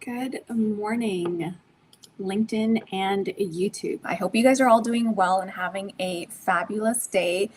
Good morning, LinkedIn and YouTube. I hope you guys are all doing well and having a fabulous day.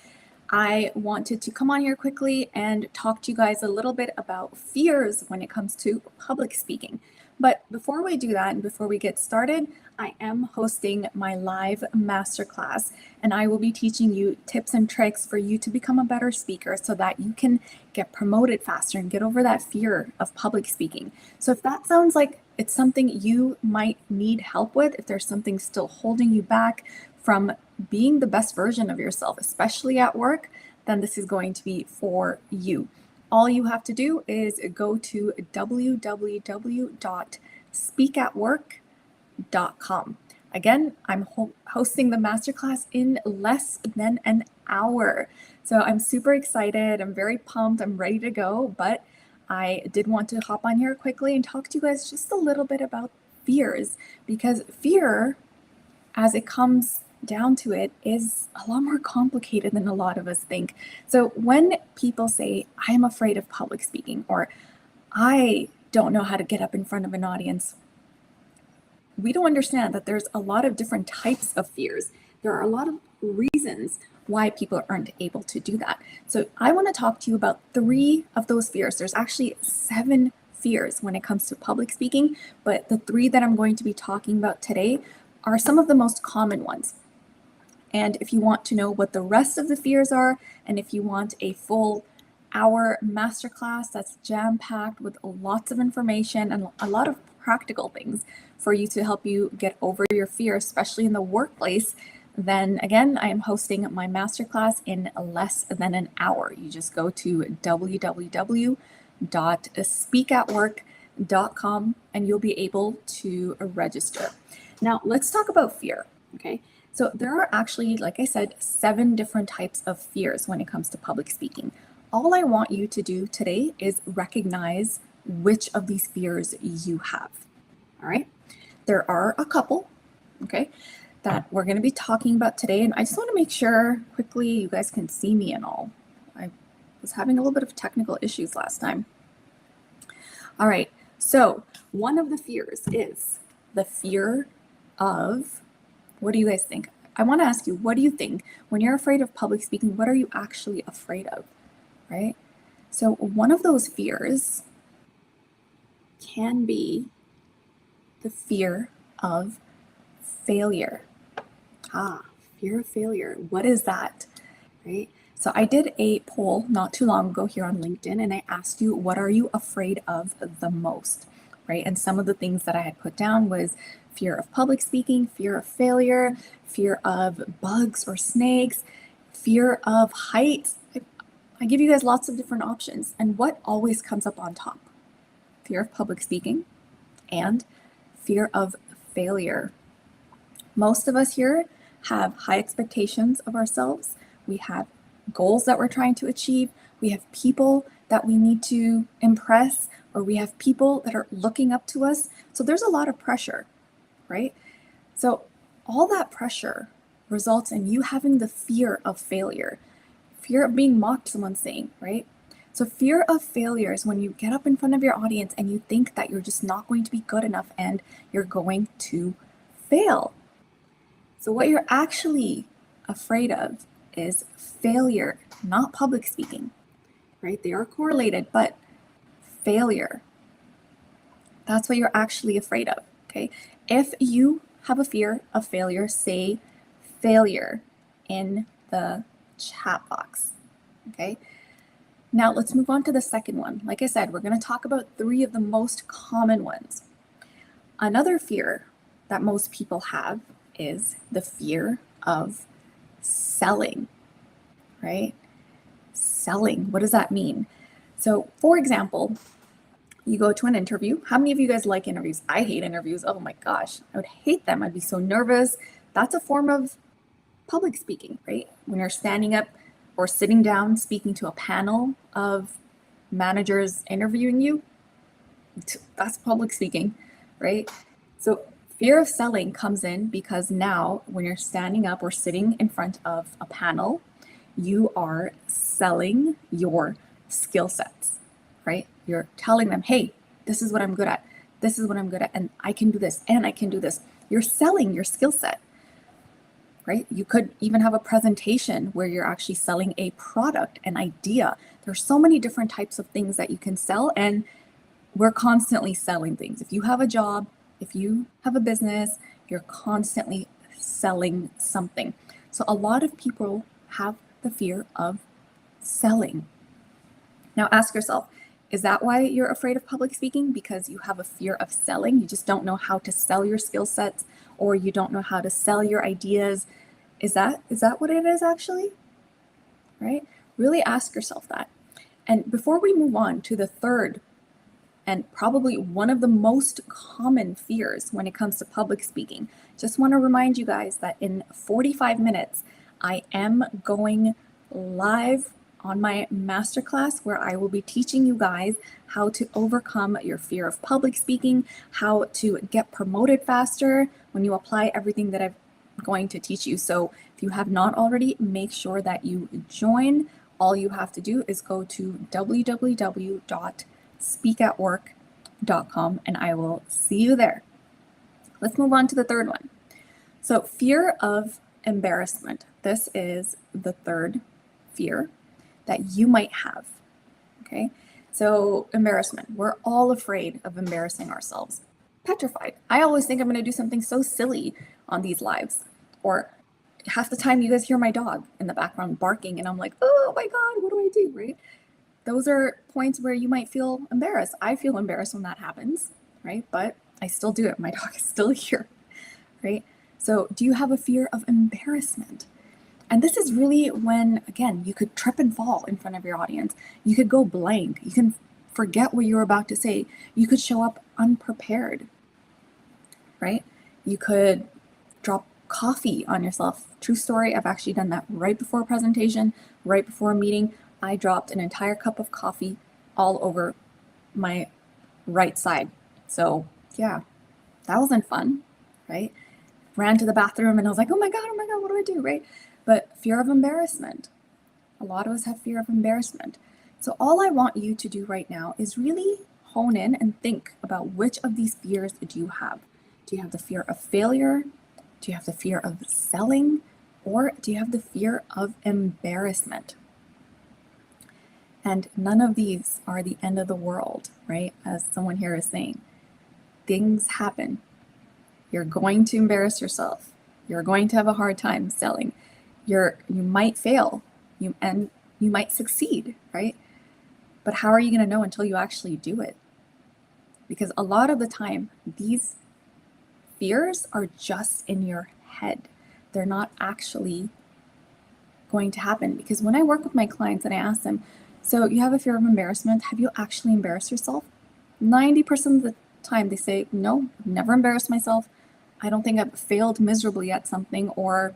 I wanted to come on here quickly and talk to you guys a little bit about fears when it comes to public speaking. But before we do that and before we get started, I am hosting my live masterclass, and I will be teaching you tips and tricks for you to become a better speaker so that you can get promoted faster and get over that fear of public speaking. So if that sounds like it's something you might need help with, if there's something still holding you back from being the best version of yourself, especially at work, then this is going to be for you. All you have to do is go to www.speakatwork.com. Again, I'm hosting the masterclass in less than an hour. So I'm super excited. I'm very pumped. I'm ready to go. But I did want to hop on here quickly and talk to you guys just a little bit about fears, because fear, as it comes down to it, is a lot more complicated than a lot of us think. So when people say, I am afraid of public speaking, or I don't know how to get up in front of an audience, we don't understand that there's a lot of different types of fears. There are a lot of reasons why people aren't able to do that. So I want to talk to you about 3 of those fears. There's actually 7 fears when it comes to public speaking, but the 3 that I'm going to be talking about today are some of the most common ones. And if you want to know what the rest of the fears are, and if you want a full hour masterclass that's jam-packed with lots of information and a lot of practical things for you to help you get over your fear, especially in the workplace, then again, I am hosting my masterclass in less than an hour. You just go to www.speakatwork.com and you'll be able to register. Now, let's talk about fear, okay? So there are actually, like I said, 7 different types of fears when it comes to public speaking. All I want you to do today is recognize which of these fears you have, all right? There are a couple, okay, that we're going to be talking about today. And I just want to make sure quickly you guys can see me and all. I was having a little bit of technical issues last time. All right, so one of the fears is the fear of, what do you guys think? I want to ask you, what do you think when you're afraid of public speaking? What are you actually afraid of, right? So one of those fears can be the fear of failure. Fear of failure. What is that, right? So I did a poll not too long ago here on LinkedIn, and I asked you, what are you afraid of the most, right? And some of the things that I had put down was fear of public speaking, fear of failure, fear of bugs or snakes, fear of heights. I give you guys lots of different options. And what always comes up on top? Fear of public speaking and fear of failure. Most of us here have high expectations of ourselves. We have goals that we're trying to achieve. We have people that we need to impress, or we have people that are looking up to us. So there's a lot of pressure, right? So all that pressure results in you having the fear of failure, fear of being mocked, someone's saying, right? So fear of failure is when you get up in front of your audience and you think that you're just not going to be good enough and you're going to fail. So what you're actually afraid of is failure, not public speaking, right? They are correlated, but failure, that's what you're actually afraid of, okay? If you have a fear of failure, say failure in the chat box, okay? Now let's move on to the second one. Like I said, we're going to talk about 3 of the most common ones. Another fear that most people have is the fear of selling, right? Selling, what does that mean? So for example, you go to an interview. How many of you guys like interviews? I hate interviews. Oh my gosh, I would hate them. I'd be so nervous. That's a form of public speaking, right? When you're standing up or sitting down speaking to a panel of managers interviewing you, that's public speaking, right? So fear of selling comes in because now when you're standing up or sitting in front of a panel, you are selling your skill sets, right? You're telling them, hey, this is what I'm good at. this is what I'm good at, and I can do this, and I can do this. You're selling your skill set, right? You could even have a presentation where you're actually selling a product, an idea. There's so many different types of things that you can sell, and we're constantly selling things. If you have a job, if you have a business, you're constantly selling something. So a lot of people have the fear of selling. Now ask yourself, is that why you're afraid of public speaking? Because you have a fear of selling? You just don't know how to sell your skill sets, or you don't know how to sell your ideas? Is that what it is actually? Right? Really ask yourself that. And before we move on to the third, and probably one of the most common fears when it comes to public speaking, just want to remind you guys that in 45 minutes, I am going live on my masterclass where I will be teaching you guys how to overcome your fear of public speaking, how to get promoted faster when you apply everything that I'm going to teach you. So if you have not already, make sure that you join. All you have to do is go to www.speakatwork.com and I will see you there. Let's move on to the third one. So fear of embarrassment. This is the third fear that you might have. Okay, so embarrassment. We're all afraid of embarrassing ourselves. Petrified. I always think I'm going to do something so silly on these lives, or half the time you guys hear my dog in the background barking and I'm like, oh my God, what do I do, right? Those are points where you might feel embarrassed. I feel embarrassed when that happens, right? But I still do it. My dog is still here, right? So do you have a fear of embarrassment? And this is really when, again, you could trip and fall in front of your audience. You could go blank. You can forget what you're about to say. You could show up unprepared, right? You could drop coffee on yourself. True story, I've actually done that right before a presentation, right before a meeting. I dropped an entire cup of coffee all over my right side. So yeah, that wasn't fun, right? Ran to the bathroom and I was like, oh my God, what do I do, right? But fear of embarrassment. A lot of us have fear of embarrassment. So all I want you to do right now is really hone in and think about which of these fears do you have. Do you have the fear of failure? Do you have the fear of selling? Or do you have the fear of embarrassment? And none of these are the end of the world, right? As someone here is saying, things happen. You're going to embarrass yourself. You're going to have a hard time selling. You might fail, and you might succeed, right? But how are you going to know until you actually do it? Because a lot of the time, these fears are just in your head. They're not actually going to happen. Because when I work with my clients and I ask them, so you have a fear of embarrassment, have you actually embarrassed yourself? 90% of the time they say, no, I've never embarrassed myself. I don't think I've failed miserably at something, or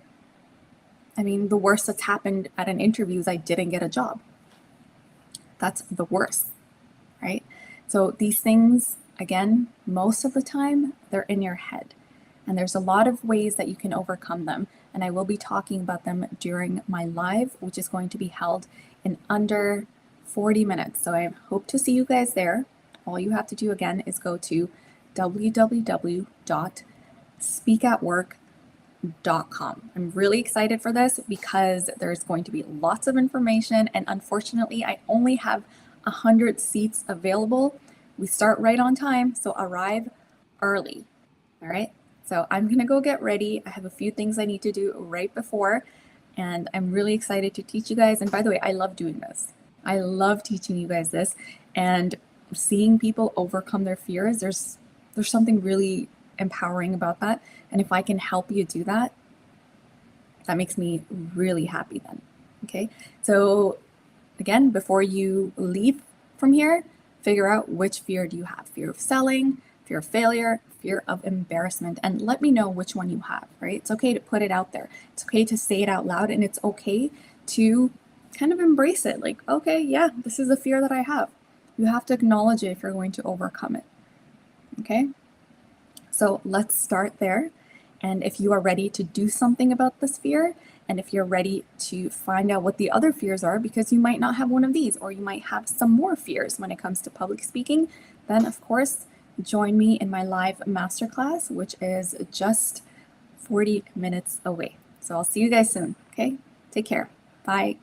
the worst that's happened at an interview is I didn't get a job. That's the worst, right? So these things, again, most of the time, they're in your head. And there's a lot of ways that you can overcome them. And I will be talking about them during my live, which is going to be held in under 40 minutes. So I hope to see you guys there. All you have to do, again, is go to www.speakatwork.com. I'm really excited for this because there's going to be lots of information, and unfortunately I only have 100 seats available. We start right on time, so arrive early. All right, so I'm gonna go get ready. I have a few things I need to do right before, and I'm really excited to teach you guys. And by the way, I love doing this. I love teaching you guys this, and seeing people overcome their fears. There's something really empowering about that. And if I can help you do that, that makes me really happy then. Okay. So again, before you leave from here, figure out which fear do you have: fear of selling, fear of failure, fear of embarrassment, and let me know which one you have, right? It's okay to put it out there. It's okay to say it out loud, and it's okay to kind of embrace it. Like, okay, yeah, this is a fear that I have. You have to acknowledge it if you're going to overcome it. Okay. So let's start there. And if you are ready to do something about this fear, and if you're ready to find out what the other fears are, because you might not have one of these, or you might have some more fears when it comes to public speaking, then of course join me in my live masterclass, which is just 40 minutes away. So I'll see you guys soon. Okay, take care. Bye.